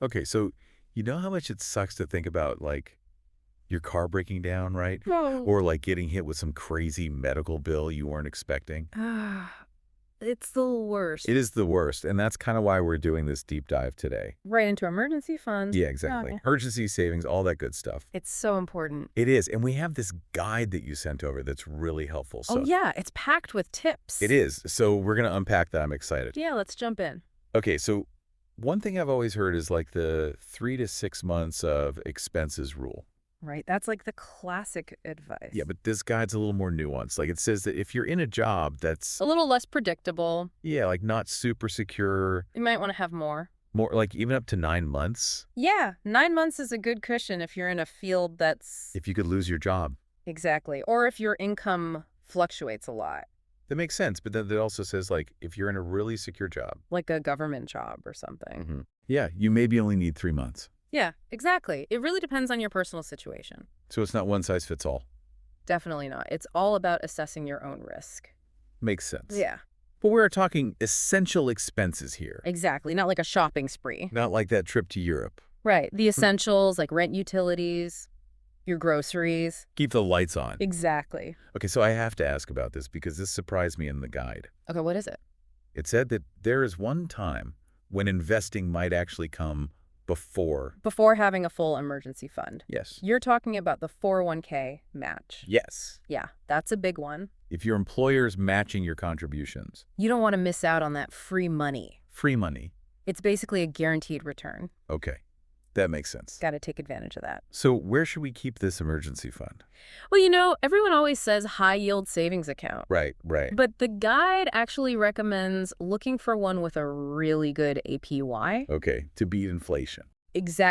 Okay, so you know how much it sucks to think about, like, your car breaking down, right? Well, Or, like, getting hit with some crazy medical bill you weren't expecting? it's the worst. It is the worst, and that's kind of why we're doing this deep dive today. Right into emergency funds. Yeah, exactly. Okay. Emergency savings, all that good stuff. It's so important. It is, and we have this guide that you sent over that's really helpful. Oh, So yeah, it's packed with it tips. is. So we're going to unpack that. I'm excited. Yeah, let's jump in. Okay, so one thing I've always heard is like the 3 to 6 months of expenses rule. Right, that's like the classic Yeah, advice. but this guide's a little more nuanced. Like it says that if you're in a job A that's, little less predictable. yeah, like not super secure, You might want to have more. more like even up to 9 months, Yeah, 9 months is a good cushion if you're in a field that's if you could lose your job. exactly, or if your income fluctuates a lot, That makes sense. But then it also says like if you're in a really secure job, like a government job or something. yeah, you maybe only need 3 months. Yeah, exactly. It really depends on your personal situation. So it's not one size fits all. Definitely not. It's all about assessing your own risk. Makes sense. Yeah, But we're talking essential expenses here, exactly. Not like a shopping spree. not like that trip to Europe. Right. The essentials like rent, utilities, your groceries. Keep the lights on. Exactly. Okay, so I have to ask about this because this surprised me in the guide. Okay, what is it? It said that there is one time when investing might actually come before. Before having a full emergency fund. Yes. You're talking about the 401k match. Yes. Yeah, that's a big one. If your employer's matching your contributions, You don't want to miss out on that free money. free money. It's basically a guaranteed return. Okay, that makes sense. Got to take advantage of that. So where should we keep this emergency fund? Well, everyone always says high yield savings account. Right, right. But the guide actually recommends looking for one with a really good APY. Okay, to beat inflation.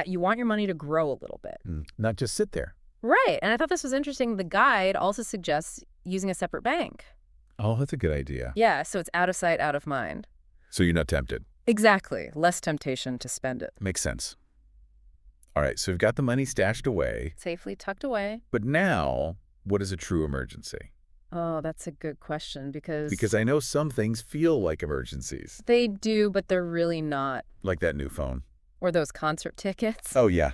You want your money to grow a little bit. Not just sit there. Right. And I thought this was interesting. The guide also suggests using a separate bank. Oh, that's a good idea. Yeah, so it's out of sight, out of mind. So you're not tempted. Exactly. Less temptation to spend it. Makes sense. All right, so we've got the money stashed away, Safely tucked away. but now what is a true emergency? Oh, that's a good question Because I know some things feel like emergencies, they do, but they're really not. like that new phone. Or those concert tickets. Oh, yeah,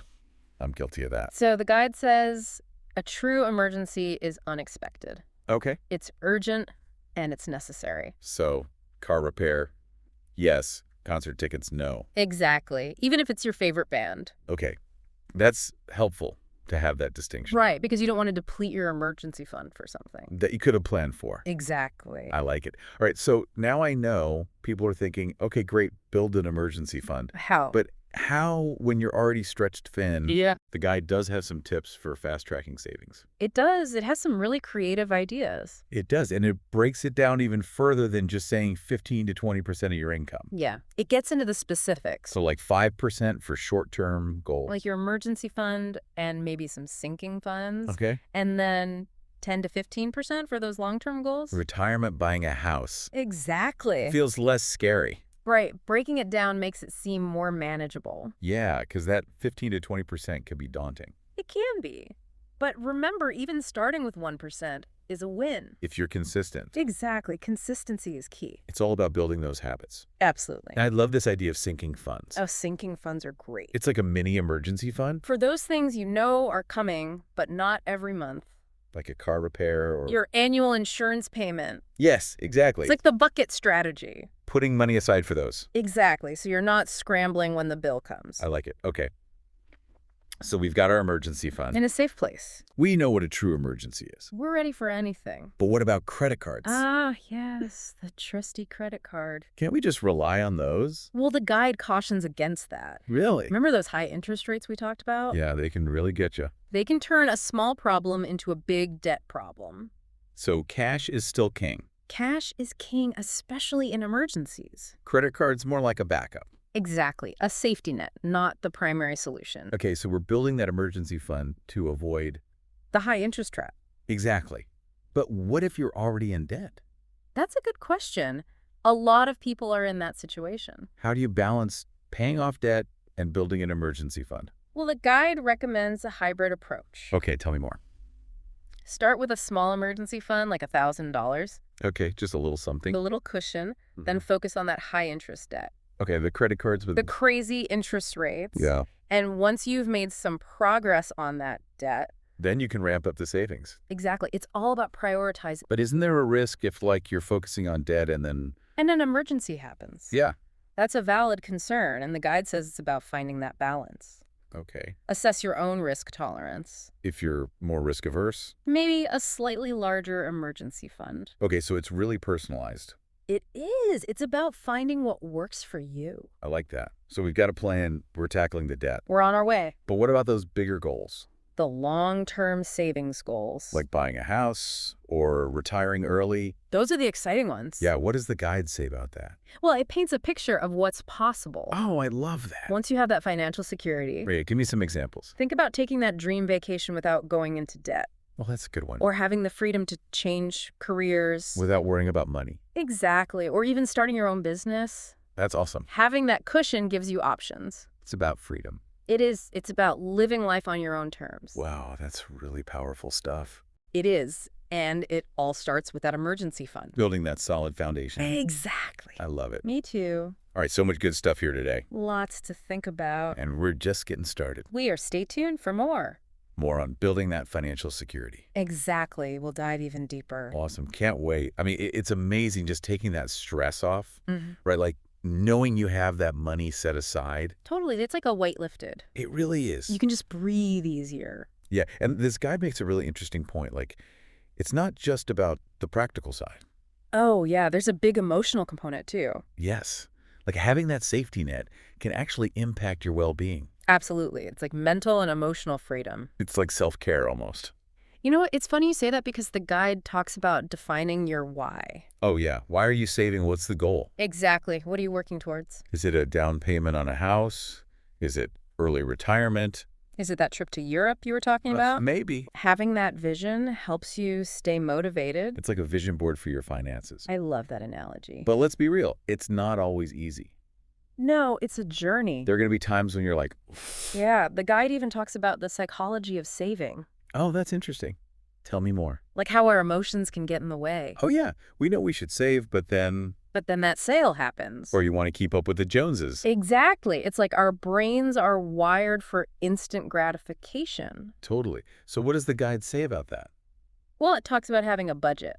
I'm guilty of that. So the guide says a true emergency is unexpected. Okay. It's urgent and it's necessary. So car repair, yes. Concert tickets, no. Exactly. Even if it's your favorite band. Okay, that's helpful to have that distinction Right, because you don't want to deplete your emergency fund for something. that you could have planned for. Exactly. I like it. All right, so now I know people are thinking, okay, great, build an emergency fund. How? But how, when you're already stretched thin, yeah, the guide does have some tips for fast-tracking savings. it does. It has some really creative ideas. It does, and it breaks it down even further than just saying 15 to 20% of your income. Yeah. It gets into the specifics. So like 5% for short-term goals. Like your emergency fund and maybe some sinking funds. Okay. And then 10 to 15% for those long-term goals. Retirement, buying a house. Exactly. Feels less scary. Right. Breaking it down makes it seem more manageable. Yeah, because that 15 to 20% could be daunting. It can be. But remember, even starting with 1% is a win. If you're consistent. Exactly. Consistency is key. It's all about building those habits. Absolutely. And I love this idea of sinking funds. Oh, sinking funds are great. It's like a mini emergency fund, For those things you know are coming, but not every month. like a car repair or... Your annual insurance payment. Yes, exactly. It's like the bucket strategy. Putting money aside for those. Exactly. So you're not scrambling when the bill comes. I like it. Okay. So we've got our emergency fund. In a safe place. We know what a true emergency is. We're ready for anything. But what about credit cards? Ah, yes. The trusty credit card. Can't we just rely on those? Well, the guide cautions against that. Really? Remember those high interest rates we talked about? Yeah, they can really get you. They can turn a small problem into a big debt problem. So cash is still king. Cash is king, especially in emergencies. Credit cards more like a backup. Exactly. A safety net, not the primary solution. Okay, so we're building that emergency fund to avoid... The high interest trap. Exactly. But what if you're already in debt? That's a good question. A lot of people are in that situation. How do you balance paying off debt and building an emergency fund? Well, the guide recommends a hybrid approach. Okay, tell me more. Start with a small emergency fund, like $1,000, Okay, just a little something. a little cushion, then focus on that high interest debt. Okay, the credit cards the with... crazy interest rates. Yeah. And once you've made some progress on that debt, Then you can ramp up the savings. exactly, it's all about prioritizing. But isn't there a risk if, like, you're focusing on debt and then... And an emergency happens. Yeah. That's a valid concern, and the guide says it's about finding that balance. Okay. Assess your own risk tolerance. If you're more risk averse? Maybe a slightly larger emergency fund. Okay, so it's really personalized. It is. It's about finding what works for you. I like that. So we've got a plan. We're tackling the debt. We're on our way. But what about those bigger goals? The long-term savings goals. Like buying a house or retiring early? Those are the exciting ones. Yeah, what does the guide say about that? Well, it paints a picture of what's possible. Oh, I love that. Once you have that financial security, Ray, give me some examples. think about taking that dream vacation without going into debt, Well, that's a good one. or having the freedom to change careers. Without worrying about money. Exactly. Or even starting your own business. That's awesome. Having that cushion gives you options. It's about freedom. It is. It's about living life on your own terms. Wow, that's really powerful stuff. It is. And it all starts with that emergency fund. Building that solid foundation. Exactly. I love it. Me too. All right, so much good stuff here today. Lots to think about. And we're just getting started. Stay tuned for more. More on building that financial security. Exactly. We'll dive even deeper. Awesome. Can't wait. I mean, it's amazing just taking that stress off, Mm-hmm. right? Like knowing you have that money set aside. Totally. It's like a weight lifted. It really is. You can just breathe easier. Yeah. And this guy makes a really interesting point. Like, it's not just about the practical side. Oh, yeah. There's a big emotional component, too. Yes. Like having that safety net can actually impact your well-being. Absolutely. It's like mental and emotional freedom. It's like self-care almost. You know what? It's funny you say that because the guide talks about defining your why. Oh, yeah. Why are you saving? What's the goal? Exactly. What are you working towards? Is it a down payment on a house? Is it early retirement? Is it that trip to Europe you were talking about? Maybe. Having that vision helps you stay motivated. It's like a vision board for your finances. I love that analogy. But let's be real. It's not always easy. No, it's a journey. There are going to be times when you're like, Yeah, the guide even talks about the psychology of saving. oh, that's interesting. Tell me more. Like how our emotions can get in the way. Oh, yeah. We know we should save, but then... But then that sale happens. Or you want to keep up with the Joneses. Exactly. It's like our brains are wired for instant gratification. Totally. So what does the guide say about that? Well, it talks about having a budget.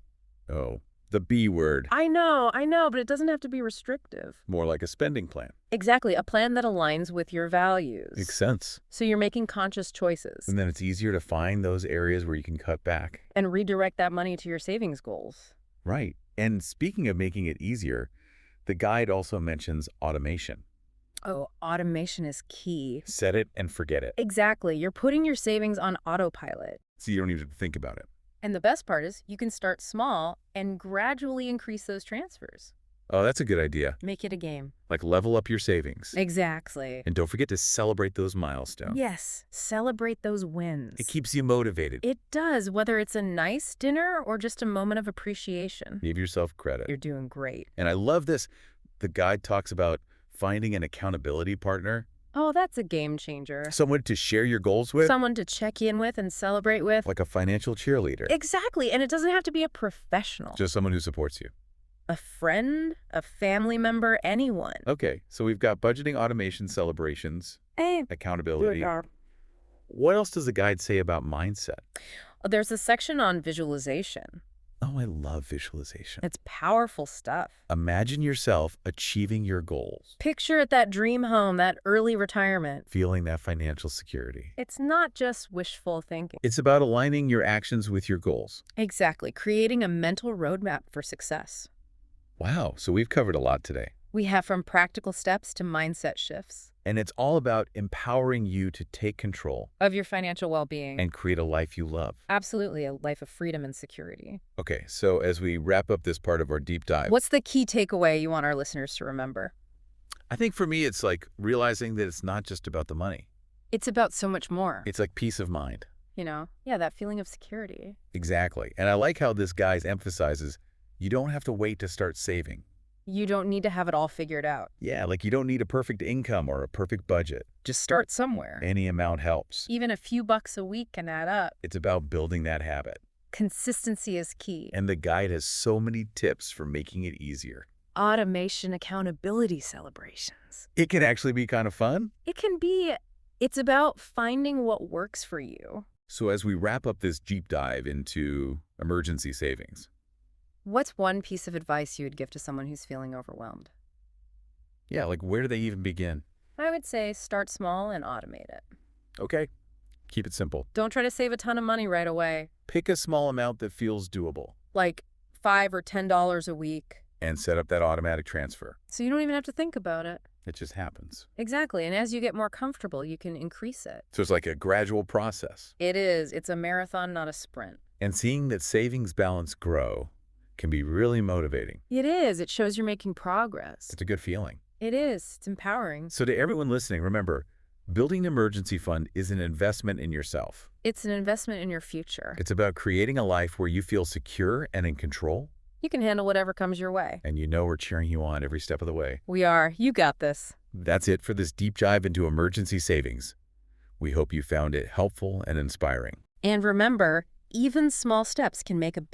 Oh, the B word. I know, but it doesn't have to be restrictive. More like a spending plan. Exactly, a plan that aligns with your values. Makes sense. So you're making conscious choices And then it's easier to find those areas where you can cut back. and redirect that money to your savings goals. Right. And speaking of making it easier, the guide also mentions automation. Oh, automation is key. Set it and forget it. Exactly, you're putting your savings on autopilot. So you don't even think about it. And the best part is you can start small and gradually increase those transfers. Oh, that's a good idea. Make it a game. Like level up your savings. Exactly. And don't forget to celebrate those milestones. Yes, celebrate those wins. It keeps you motivated. It does, whether it's a nice dinner or just a moment of appreciation. Give yourself credit. You're doing great. And I love this. The guide talks about finding an accountability partner. Oh, that's a game changer. Someone to share your goals with. Someone to check in with and celebrate with. Like a financial cheerleader. Exactly, and it doesn't have to be a professional. Just someone who supports you. A friend, a family member, anyone. Okay, so we've got budgeting, automation, celebrations, accountability. What else does the guide say about mindset? There's a section on visualization. Oh, I love visualization. It's powerful stuff. Imagine yourself achieving your goals, Picture at that dream home, that early retirement. feeling that financial security. It's not just wishful thinking. It's about aligning your actions with your goals. Exactly, creating a mental roadmap for success. Wow, so we've covered a lot today. We have from practical steps to mindset shifts And it's all about empowering you to take control of your financial well-being. and create a life you love. Absolutely, a life of freedom and security. Okay, so as we wrap up this part of our deep dive, What's the key takeaway you want our listeners to remember? I think for me, it's like realizing that it's not just about the money. It's about so much more. It's like peace of mind. Yeah, that feeling of security. Exactly. And I like how this guy emphasizes you don't have to wait to start saving. You don't need to have it all figured out. Yeah, like you don't need a perfect income or a perfect budget. Just start somewhere. Any amount helps. Even a few bucks a week can add up. It's about building that habit. Consistency is key. And the guide has so many tips for making it easier. automation accountability celebrations. It can actually be kind of fun. It can be, it's about finding what works for you. So as we wrap up this deep dive into emergency savings. What's one piece of advice you would give to someone who's feeling overwhelmed? Yeah, like where do they even begin? I would say start small and automate it. Okay, keep it simple. Don't try to save a ton of money right away. Pick a small amount that feels doable. Like $5 or $10 a week. And set up that automatic transfer. So you don't even have to think about it. It just happens. Exactly. And as you get more comfortable, you can increase it. So it's like a gradual process. It is. It's a marathon, not a sprint. And seeing that savings balance grow can be really motivating. It is. It shows you're making progress. It's a good feeling. It is. It's empowering. So to everyone listening, remember, building an emergency fund is an investment in yourself. It's an investment in your future. It's about creating a life where you feel secure and in control. You can handle whatever comes your way. And you know we're cheering you on every step of the way. We are. You got this. That's it for this deep dive into emergency savings. We hope you found it helpful and inspiring. And remember, even small steps can make a big